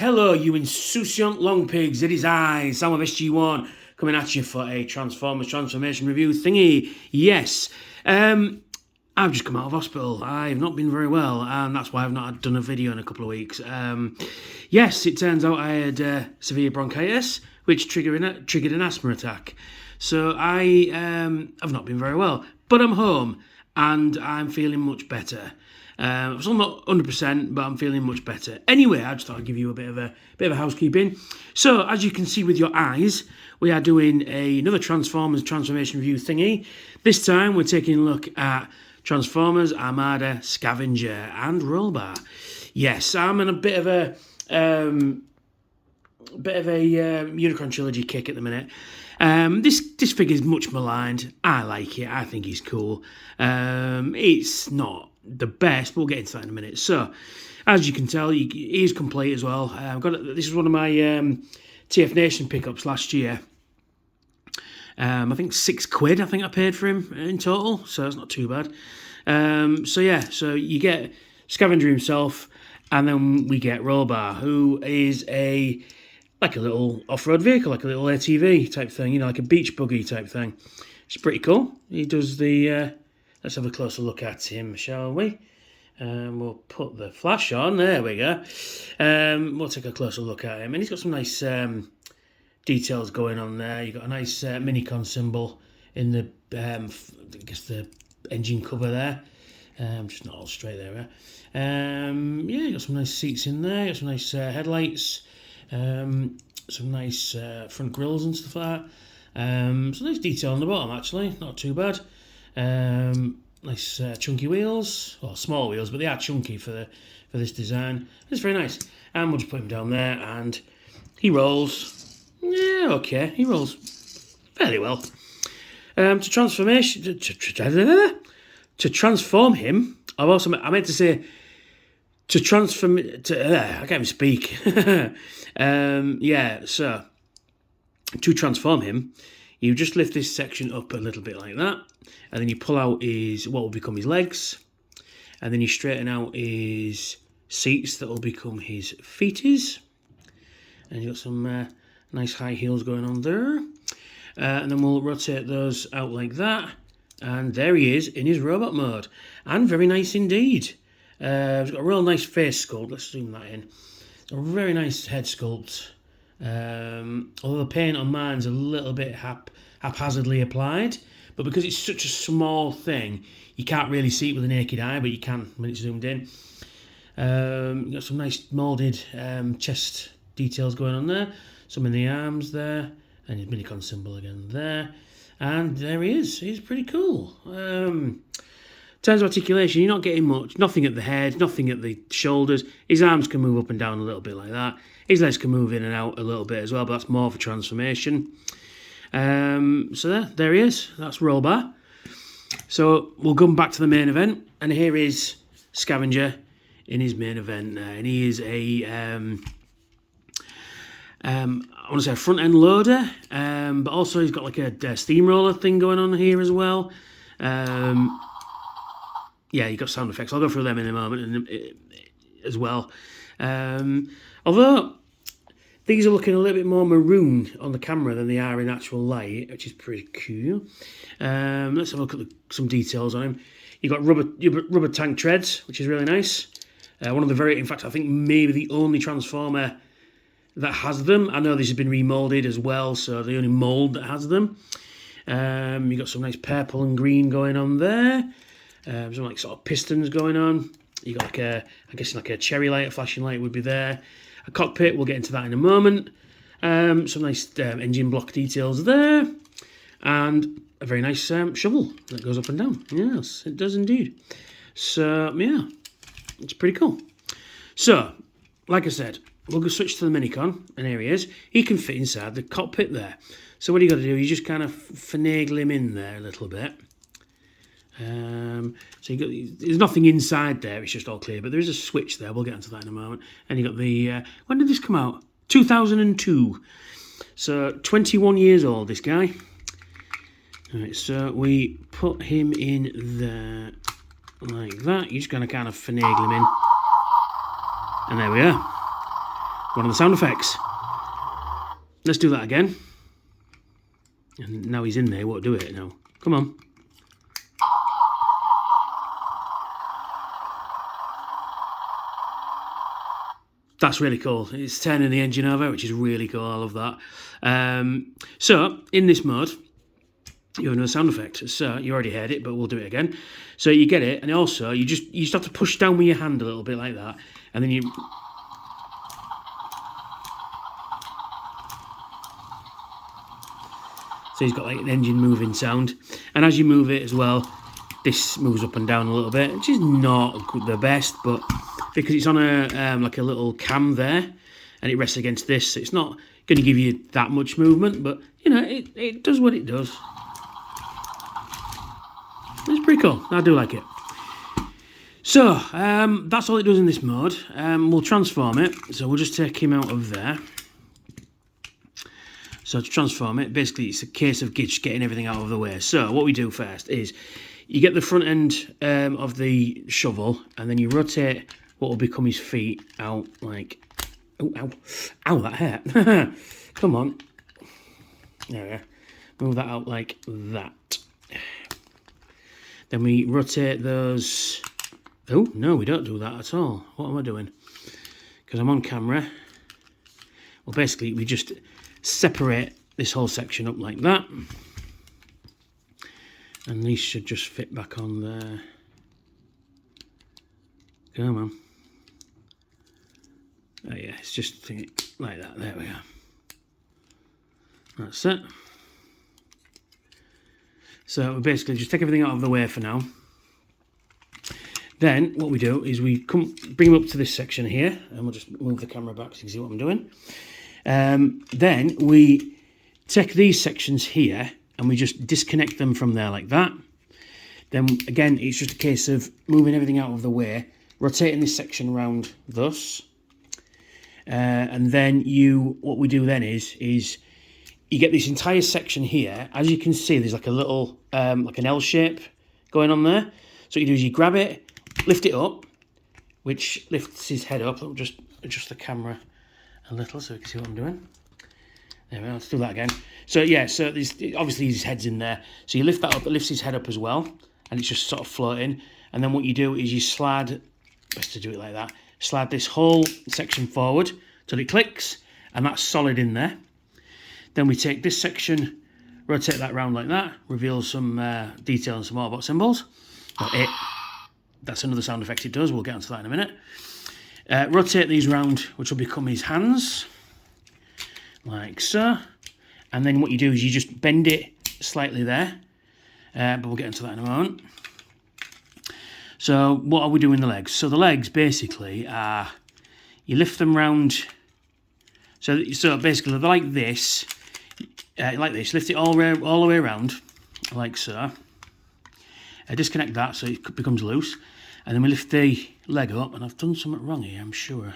Hello, you insouciant long pigs. It is I, Sam of SG1, coming at you for a Transformers transformation review thingy. Yes, I've just come out of hospital. I've not been very well, and that's why I've not done a video in a couple of weeks. Yes, it turns out I had severe bronchitis, which triggered an asthma attack. So I have not been very well, but I'm home and I'm feeling much better. I'm still not 100%, but I'm feeling much better. Anyway, I just thought I'd give you a bit of housekeeping. So, as you can see with your eyes, we are doing another Transformers transformation review thingy. This time, we're taking a look at Transformers Armada Scavenger and Rollbar. Yes, I'm in a bit of a Unicron trilogy kick at the minute. This figure's much maligned. I like it. I think he's cool. It's not the best, but we'll get into that in a minute. So, as you can tell, he is complete as well. This is one of my TF Nation pickups last year. I think £6 I think I paid for him in total, so it's not too bad. So you get Scavenger himself, and then we get Rollbar, who is like a little off-road vehicle, like a little ATV type thing, like a beach buggy type thing. It's pretty cool. He does the... let's have a closer look at him, shall we? We'll put the flash on. There we go. We'll take a closer look at him. And he's got some nice details going on there. You've got a nice Minicon symbol in the, I guess, the engine cover there. Just not all straight there. You've got some nice seats in there. You've got some nice headlights. Some nice front grills and stuff like that. Some nice detail on the bottom, actually. Not too bad. Nice chunky wheels, or small wheels, but they are chunky for this design. It's very nice. And we'll just put him down there, and he rolls. Yeah, okay, he rolls fairly well. To transform him, I meant to say to transform. I can't even speak. So to transform him, you just lift this section up a little bit like that, and then you pull out what will become his legs, and then you straighten out his seats that will become his feeties, and you've got some nice high heels going on there, and then we'll rotate those out like that, and there he is in his robot mode, and very nice indeed. He's got a real nice face sculpt. Let's zoom that in. A very nice head sculpt. Although the paint on mine's a little bit haphazardly applied, but because it's such a small thing, you can't really see it with the naked eye, but you can when it's zoomed in. You've got some nice moulded chest details going on there, some in the arms there, and his Minicon symbol again there, and there he is. He's pretty cool. In terms of articulation, you're not getting much. Nothing at the head, nothing at the shoulders. His arms can move up and down a little bit like that. His legs can move in and out a little bit as well, but that's more for transformation. So there he is. That's Rollbar. So we'll come back to the main event, and here is Scavenger in his main event. And he is I want to say a front end loader, but also he's got like a steamroller thing going on here as well. You've got sound effects. I'll go through them in a moment as well. Although these are looking a little bit more maroon on the camera than they are in actual light, which is pretty cool. Let's have a look at some details on him. You've got rubber tank treads, which is really nice. In fact, I think maybe the only Transformer that has them. I know this has been remoulded as well, so the only mould that has them. You've got some nice purple and green going on there. Some like sort of pistons going on. You got like a cherry light, a flashing light would be there. A cockpit, we'll get into that in a moment. Some nice engine block details there, and a very nice shovel that goes up and down. Yes, it does indeed. So yeah, it's pretty cool. So, like I said, we'll go switch to the Minicon, and here he is. He can fit inside the cockpit there. So what you got to do, you just kind of finagle him in there a little bit. There's nothing inside there, it's just all clear, but there is a switch there. We'll get into that in a moment. And you got the when did this come out? 2002. So 21 years old, this guy. Alright, so we put him in there like that. You're just going to kind of finagle him in, and there we are. One of the sound effects. Let's do that again. And now he's in there, he won't do it now. Come on. That's really cool. It's turning the engine over, which is really cool. I love that. So, in this mode, you have no sound effect. So, you already heard it, but we'll do it again. So, you get it, and also, you just have to push down with your hand a little bit like that, and then you... So, he's got like an engine moving sound. And as you move it as well, this moves up and down a little bit, which is not the best, but... because it's on a like a little cam there, and it rests against this, so it's not going to give you that much movement, but you know, it does what it does. It's pretty cool. I do like it. So that's all it does in this mode. We'll transform it, so we'll just take him out of there. So to transform it, basically it's a case of just getting everything out of the way. So what we do first is you get the front end of the shovel, and then you rotate what will become his feet out like... Oh, ow. Ow, that hurt. Come on. There we go. Move that out like that. Then we rotate those... Oh, no, we don't do that at all. What am I doing? Because I'm on camera. Well, basically, we just separate this whole section up like that. And these should just fit back on there. Come on. Oh yeah, it's just like that. There we go. That's it. So we basically just take everything out of the way for now. Then what we do is we bring them up to this section here, and we'll just move the camera back so you can see what I'm doing. Then we take these sections here and we just disconnect them from there like that. Then again, it's just a case of moving everything out of the way, rotating this section around thus. And then what we do then is you get this entire section here. As you can see, there's like a little, like an L shape going on there. So what you do is you grab it, lift it up, which lifts his head up. I'll just adjust the camera a little so you can see what I'm doing. There we go, let's do that again. So yeah, so there's, obviously his head's in there. So you lift that up, it lifts his head up as well, and it's just sort of floating. And then what you do is you slide, best to do it like that, slide this whole section forward till it clicks, and that's solid in there. Then we take this section, rotate that round like that, reveal some detail and some Autobot symbols. That's another sound effect it does, we'll get onto that in a minute. Rotate these round, which will become his hands, like so. And then what you do is you just bend it slightly there, but we'll get into that in a moment. So what are we doing the legs? So the legs basically are, you lift them round, so basically they're like this, lift it all the way around, like so. Disconnect that so it becomes loose, and then we lift the leg up, and I've done something wrong here, I'm sure.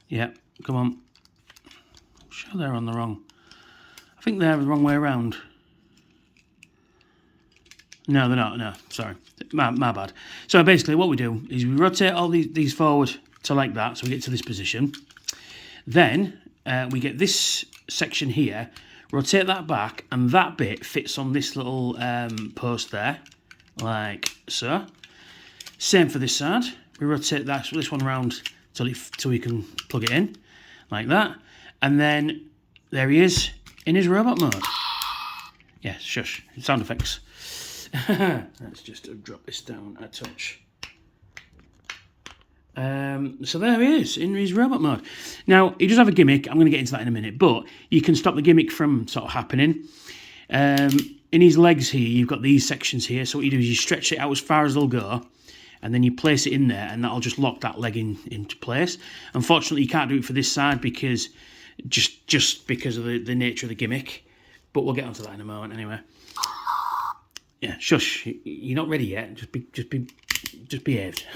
Yeah, come on. I'm sure they're on the wrong. I think they're the wrong way around. No, they're not. No, sorry. My bad. So basically what we do is we rotate all these forward to like that, so we get to this position. Then we get this section here, rotate that back, and that bit fits on this little post there, like so. Same for this side. We rotate this one around till we can plug it in, like that. And then there he is in his robot mode. Yeah, shush, sound effects. Let's just drop this down a touch. So there he is in his robot mode. Now he does have a gimmick. I'm going to get into that in a minute, but you can stop the gimmick from sort of happening. In his legs here, you've got these sections here. So what you do is you stretch it out as far as they'll go, and then you place it in there, and that'll just lock that leg into place. Unfortunately, you can't do it for this side because just because of the nature of the gimmick. But we'll get onto that in a moment anyway. Yeah, shush. You're not ready yet. Just behaved.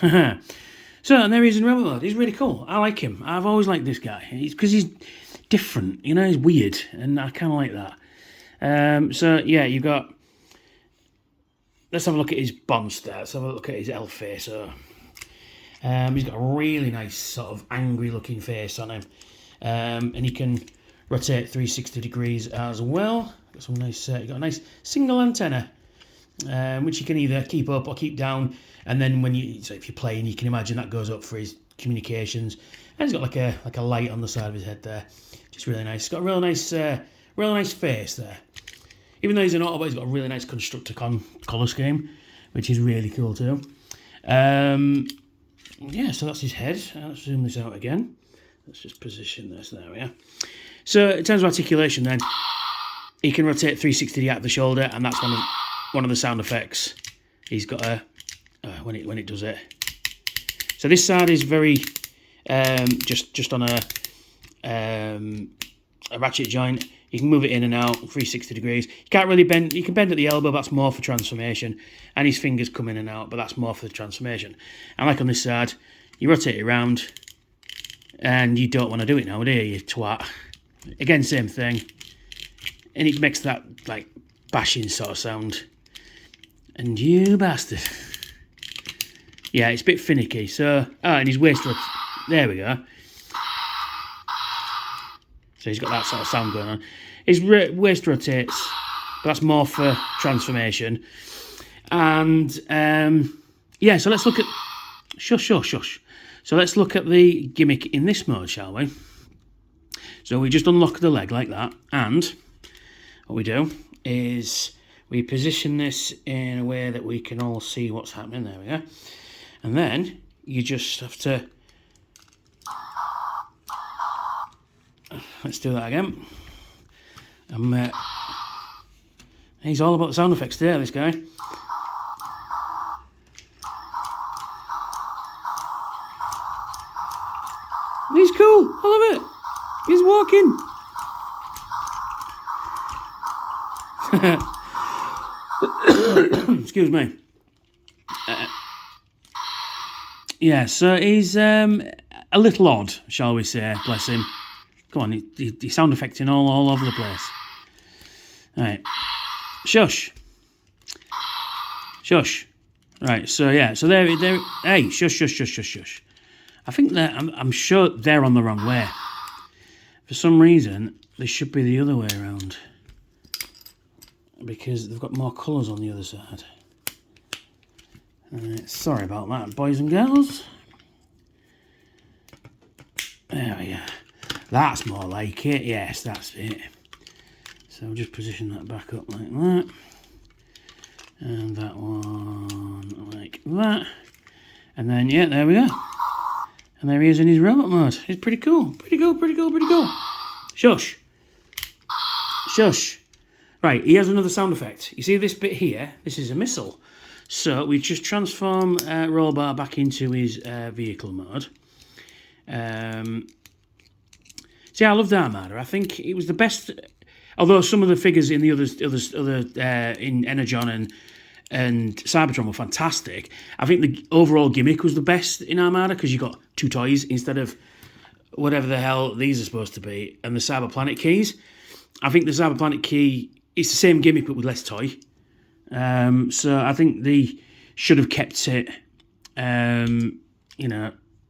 So, and there he is in robot mode. He's really cool. I like him. I've always liked this guy. Because he's different. You know, he's weird. And I kind of like that. So, yeah, you've got let's have a look at his monster. Let's have a look at his elf face. So, he's got a really nice sort of angry looking face on him. And he can rotate 360 degrees as well. Got some nice, got a nice single antenna, which you can either keep up or keep down. And then so if you're playing, you can imagine that goes up for his communications. And he's got like a light on the side of his head there, just really nice. He's got a real nice face there. Even though he's an Autobot, he's got a really nice Constructicon colour scheme, which is really cool too. Yeah, so that's his head. Let's zoom this out again. Let's just position this. There we are. So in terms of articulation, then he can rotate 360 out of the shoulder, and that's one of the sound effects. He's got when it does it. So this side is very just on a ratchet joint. You can move it in and out 360 degrees. You can't really bend. You can bend at the elbow. That's more for transformation. And his fingers come in and out, but that's more for the transformation. And like on this side, you rotate it around, and you don't want to do it now, do you twat? Again, same thing. And it makes that like bashing sort of sound. And you bastard. Yeah, it's a bit finicky. So, and his waist, there we go. So he's got that sort of sound going on. His waist rotates, but that's more for transformation. And yeah, so let's look at shush. So let's look at the gimmick in this mode, shall we? So we just unlock the leg like that, and what we do is we position this in a way that we can all see what's happening. There we go. And then you just have to. Let's do that again. He's all about the sound effects today, this guy. He's cool. I love it. He's walking. Excuse me. Yeah, so he's a little odd, shall we say, bless him. Come on, he's sound effecting all over the place. All right. Shush. Right, so yeah, so there. Hey, shush. I think I'm sure they're on the wrong way. For some reason, they should be the other way around. Because they've got more colours on the other side. Sorry about that, boys and girls. There we go. That's more like it. Yes, that's it. So we'll just position that back up like that. And that one like that. And then, yeah, there we go. And there he is in his robot mode. It's pretty cool. Pretty cool. Shush. Right, he has another sound effect. You see this bit here? This is a missile. So we just transform Rollbar back into his vehicle mode. See, I love the Armada. I think it was the best. Although some of the figures in the other in Energon and Cybertron were fantastic. I think the overall gimmick was the best in Armada because you got two toys instead of whatever the hell these are supposed to be, and the Cyber Planet keys. I think the Cyber Planet key is the same gimmick but with less toy. So I think they should have kept it. They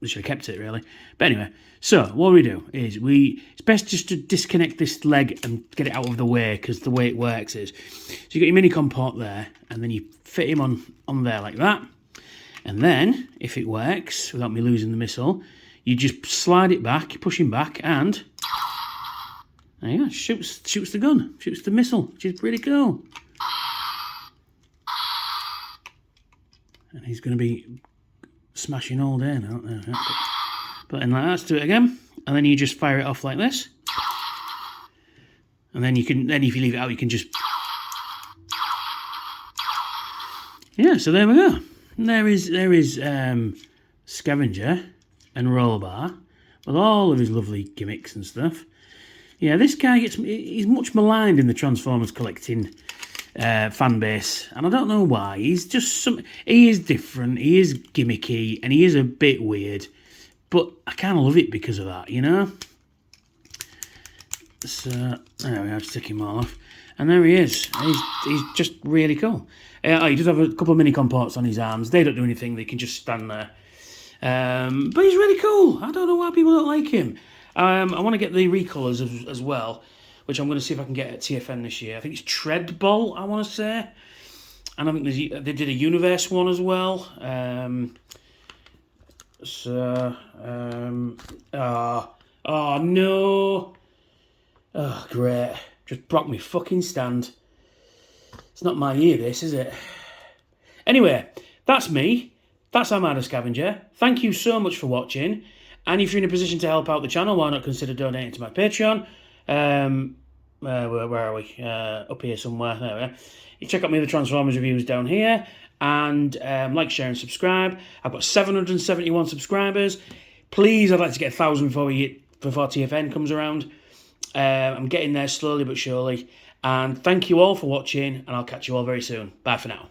should have kept it really. But anyway, so what we do is it's best just to disconnect this leg and get it out of the way, because the way it works is, so you got your Minicom port there, and then you fit him on there like that, and then if it works without me losing the missile, you just slide it back, push him back, and there you go, shoots the gun, shoots the missile, which is pretty cool. And he's going to be smashing all day now. But in like that, let's do it again. And then you just fire it off like this. And then if you leave it out, you can just... Yeah, so there we go. And there is Scavenger and Rollbar with all of his lovely gimmicks and stuff. Yeah, this guy he's much maligned in the Transformers collecting fan base, and I don't know why. He's just he is different, he is gimmicky, and he is a bit weird, but I kind of love it because of that, you know. So there we are, just take him all off, and there he is. He's just really cool. He does have a couple of mini comports on his arms. They don't do anything. They can just stand there. But he's really cool. I don't know why people don't like him. I want to get the recolours as well, which I'm going to see if I can get at TFN this year. I think it's Treadball, I want to say. And I think they did a Universe one as well. Oh, no. Oh, great. Just broke me fucking stand. It's not my year, this, is it? Anyway, that's me. That's Armada Scavenger. Thank you so much for watching. And if you're in a position to help out the channel, why not consider donating to my Patreon? Where are we? Up here somewhere. There we are. You check out my other Transformers reviews down here. And like, share, and subscribe. I've got 771 subscribers. Please, I'd like to get 1,000 before TFN comes around. I'm getting there slowly but surely. And thank you all for watching, and I'll catch you all very soon. Bye for now.